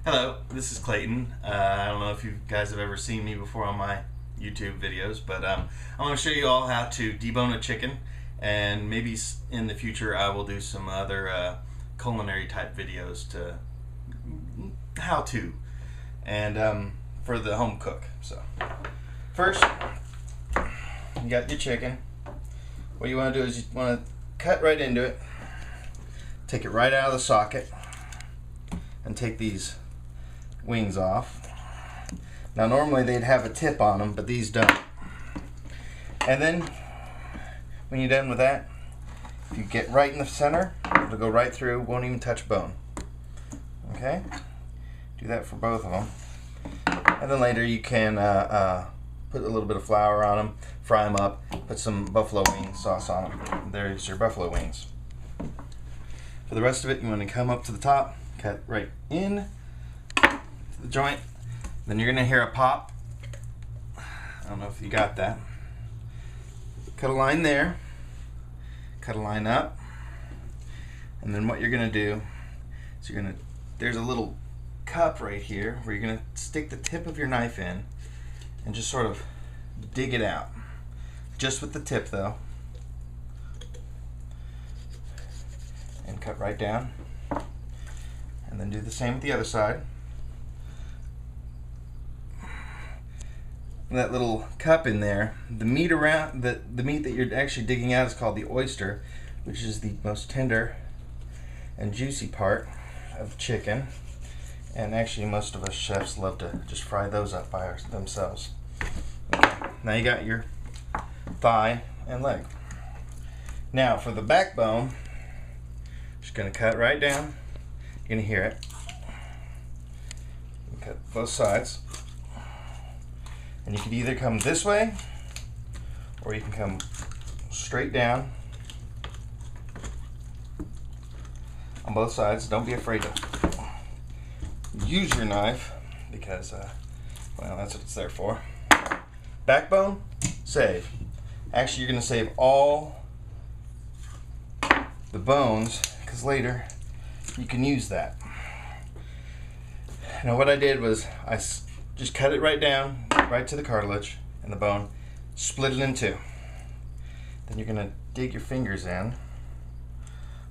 Hello, this is Clayton. I don't know if you guys have ever seen me before on my YouTube videos, but I'm going to show you all how to debone a chicken, and maybe in the future I will do some other culinary type videos to how to, and for the home cook. So first, you got your chicken. What you want to do is you want to cut right into it, take it right out of the socket, and take these wings off. Now normally they'd have a tip on them, but these don't. And then when you're done with that, if you get right in the center, it'll go right through, won't even touch bone. Okay? Do that for both of them. And then later you can put a little bit of flour on them, fry them up, put some buffalo wing sauce on them. There's your buffalo wings. For the rest of it, you want to come up to the top, cut right in the joint. Then you're gonna hear a pop. I don't know if you got that. Cut a line there, cut a line up, and then what you're gonna do is there's a little cup right here where you're gonna stick the tip of your knife in and just sort of dig it out. Just with the tip though. And cut right down. And then do the same with the other side. That little cup in there, the meat around the meat that you're actually digging out is called the oyster, which is the most tender and juicy part of chicken. And actually most of us chefs love to just fry those up by themselves. Okay. Now you got your thigh and leg. Now for the backbone, just gonna cut right down. You're gonna hear it. Cut both sides. And you can either come this way, or you can come straight down on both sides. Don't be afraid to use your knife, because, well, that's what it's there for. Backbone, save. Actually, you're going to save all the bones, because later you can use that. Now what I did was I just cut it right down, right to the cartilage and the bone, split it in two. Then you're gonna dig your fingers in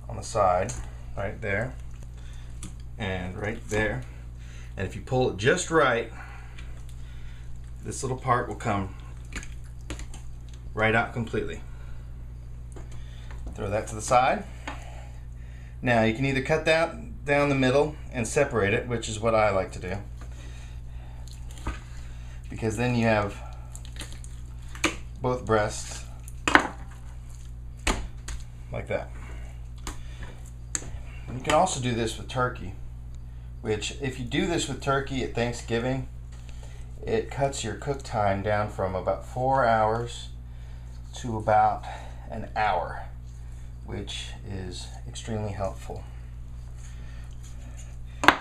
on the side, right there, and right there. And if you pull it just right, this little part will come right out completely. Throw that to the side. Now you can either cut that down the middle and separate it, which is what I like to do, because then you have both breasts like that. And you can also do this with turkey, which if you do this with turkey at Thanksgiving, it cuts your cook time down from about 4 hours to about an hour, which is extremely helpful.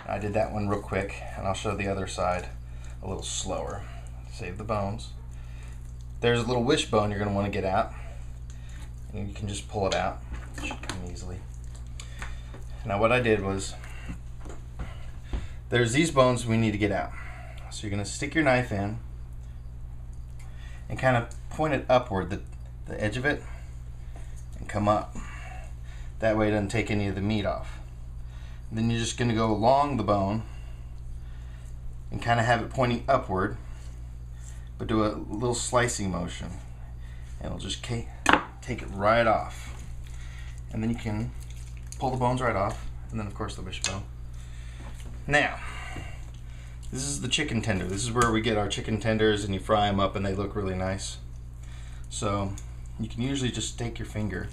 I did that one real quick, and I'll show the other side a little slower. Save the bones. There's a little wishbone you're going to want to get out, and you can just pull it out. It should come easily. Now what I did was, there's these bones we need to get out. So you're going to stick your knife in and kind of point it upward, the edge of it, and come up. That way it doesn't take any of the meat off. And then you're just going to go along the bone and kind of have it pointing upward, but do a little slicing motion, and it'll just take it right off. And then you can pull the bones right off, and then of course the wishbone. Now, this is the chicken tender. This is where we get our chicken tenders, and you fry them up and they look really nice. So you can usually just take your finger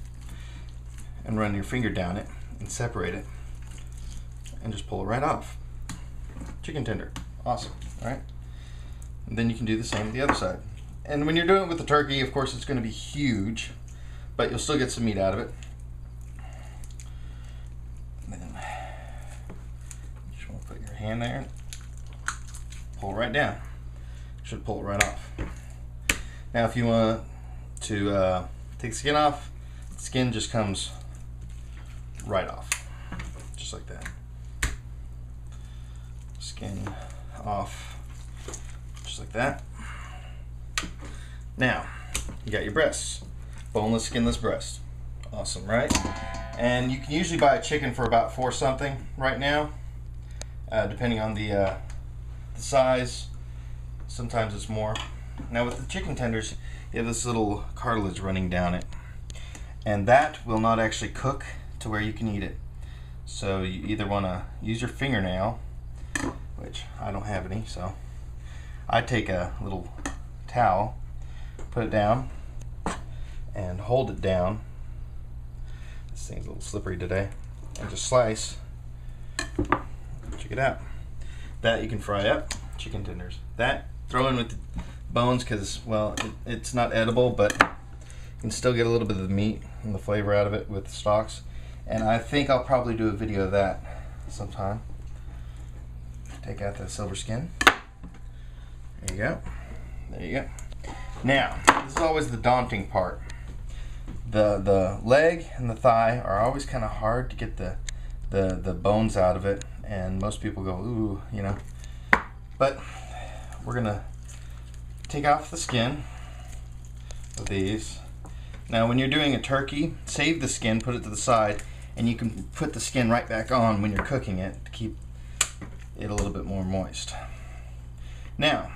and run your finger down it and separate it and just pull it right off. Chicken tender, awesome, all right? And then you can do the same with the other side. And when you're doing it with the turkey, of course it's going to be huge, but you'll still get some meat out of it. And then you just want to put your hand there, pull it right down. Should pull it right off. Now if you want to take the skin off, the skin just comes right off, just like that. skin off just like that. Now you got your breasts, boneless, skinless breast. Awesome, right? And you can usually buy a chicken for about $4 something right now, depending on the size. Sometimes it's more. Now with the chicken tenders, you have this little cartilage running down it, and that will not actually cook to where you can eat it. So you either want to use your fingernail, which I don't have any, so I take a little towel, put it down, and hold it down. This thing's a little slippery today. And just slice. Check it out. That you can fry up. Chicken tenders. That, throw in with the bones because, well, it's not edible, but you can still get a little bit of the meat and the flavor out of it with the stalks. And I think I'll probably do a video of that sometime. Take out the silver skin. There you go. There you go. Now, this is always the daunting part. The leg and the thigh are always kind of hard to get the bones out of it, and most people go, ooh, you know. But we're gonna take off the skin of these. Now when you're doing a turkey, save the skin, put it to the side, and you can put the skin right back on when you're cooking it to keep it a little bit more moist. Now,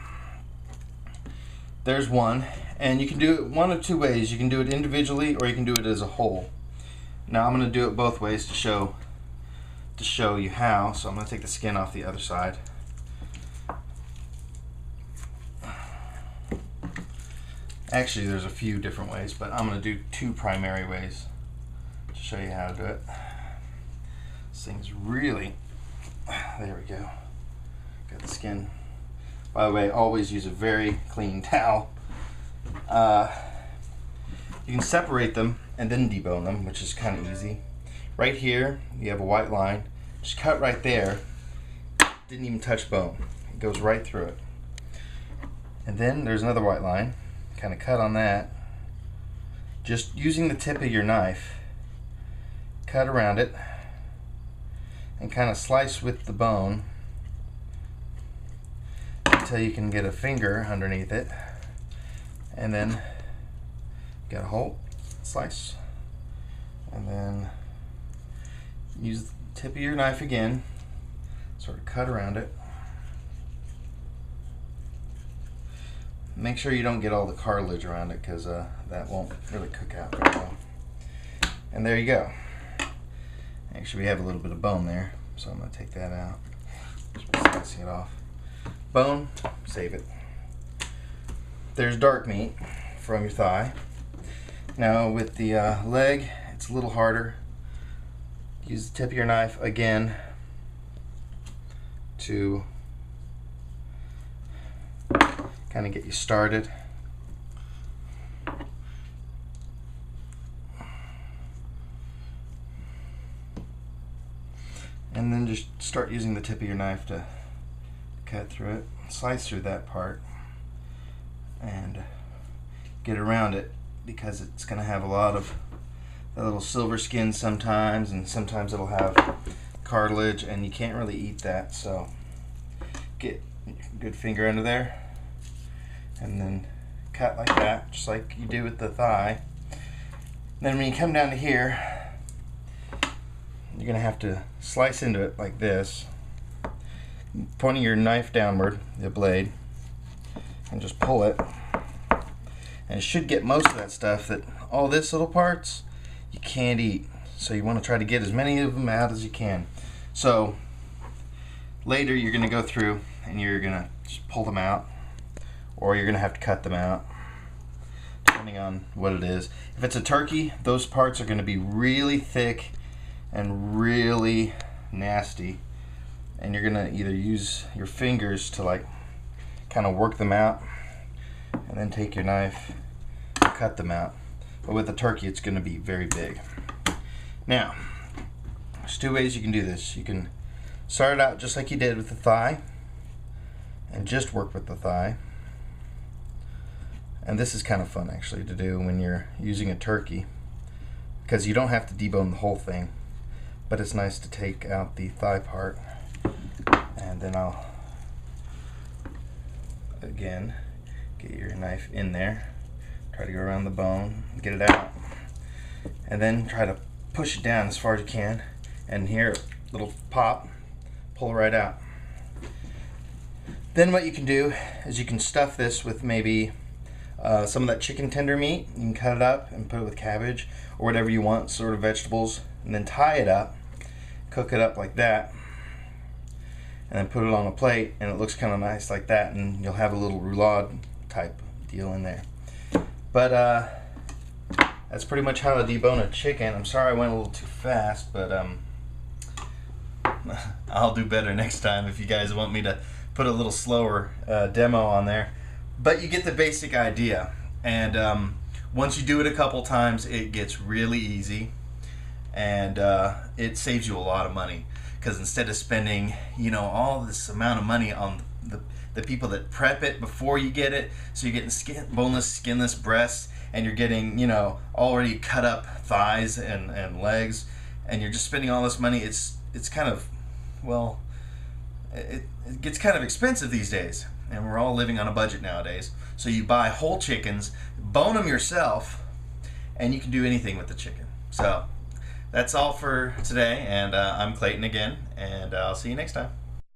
there's one, and you can do it one of two ways. You can do it individually, or you can do it as a whole. Now I'm going to do it both ways to show you how. So I'm going to take the skin off the other side. Actually, there's a few different ways, but I'm going to do two primary ways to show you how to do it. This thing's really, there we go. Got the skin. By the way, always use a very clean towel. You can separate them and then debone them, which is kind of easy. Right here, you have a white line. Just cut right there. Didn't even touch bone. It goes right through it. And then there's another white line. Kind of cut on that. Just using the tip of your knife, cut around it, and kind of slice with the bone until you can get a finger underneath it, and then get a whole slice, and then use the tip of your knife again, sort of cut around it. Make sure you don't get all the cartilage around it, because that won't really cook out very well. And there you go. Actually, we have a little bit of bone there, so I'm going to take that out. Just slicing it off. Bone, save it. There's dark meat from your thigh. Now with the leg, it's a little harder. Use the tip of your knife again to kind of get you started. And then just start using the tip of your knife to cut through it, slice through that part, and get around it, because it's going to have a lot of that little silver skin sometimes, and sometimes it'll have cartilage, and you can't really eat that. So get a good finger under there, and then cut like that, just like you do with the thigh. Then when you come down to here, you're going to have to slice into it like this, pointing your knife downward, the blade, and just pull it. And it should get most of that stuff, that all this little parts you can't eat. So you want to try to get as many of them out as you can. So later you're going to go through and you're going to just pull them out, or you're going to have to cut them out, depending on what it is. If it's a turkey, those parts are going to be really thick and really nasty, and you're gonna either use your fingers to like kind of work them out, and then take your knife and cut them out. But with the turkey, it's gonna be very big. Now, there's two ways you can do this. You can start it out just like you did with the thigh, and just work with the thigh. And this is kind of fun actually to do when you're using a turkey, because you don't have to debone the whole thing. But it's nice to take out the thigh part and And then I'll again get your knife in there, try to go around the bone, get it out, and then try to push it down as far as you can, and here, little pop, pull it right out. Then what you can do is you can stuff this with maybe some of that chicken tender meat. You can cut it up and put it with cabbage or whatever you want, sort of vegetables, and then tie it up, cook it up like that, and then put it on a plate, and it looks kind of nice like that, and you'll have a little roulade type deal in there. But that's pretty much how to debone a chicken. I'm sorry I went a little too fast, but I'll do better next time if you guys want me to put a little slower demo on there. But you get the basic idea, and once you do it a couple times, it gets really easy, and it saves you a lot of money, because instead of spending, you know, all this amount of money on the people that prep it before you get it, so you're getting boneless, skinless breasts, and you're getting, you know, already cut up thighs and legs, and you're just spending all this money. It's kind of, well, it gets kind of expensive these days, and we're all living on a budget nowadays. So you buy whole chickens, bone them yourself, and you can do anything with the chicken. So that's all for today, and I'm Clayton again, and I'll see you next time.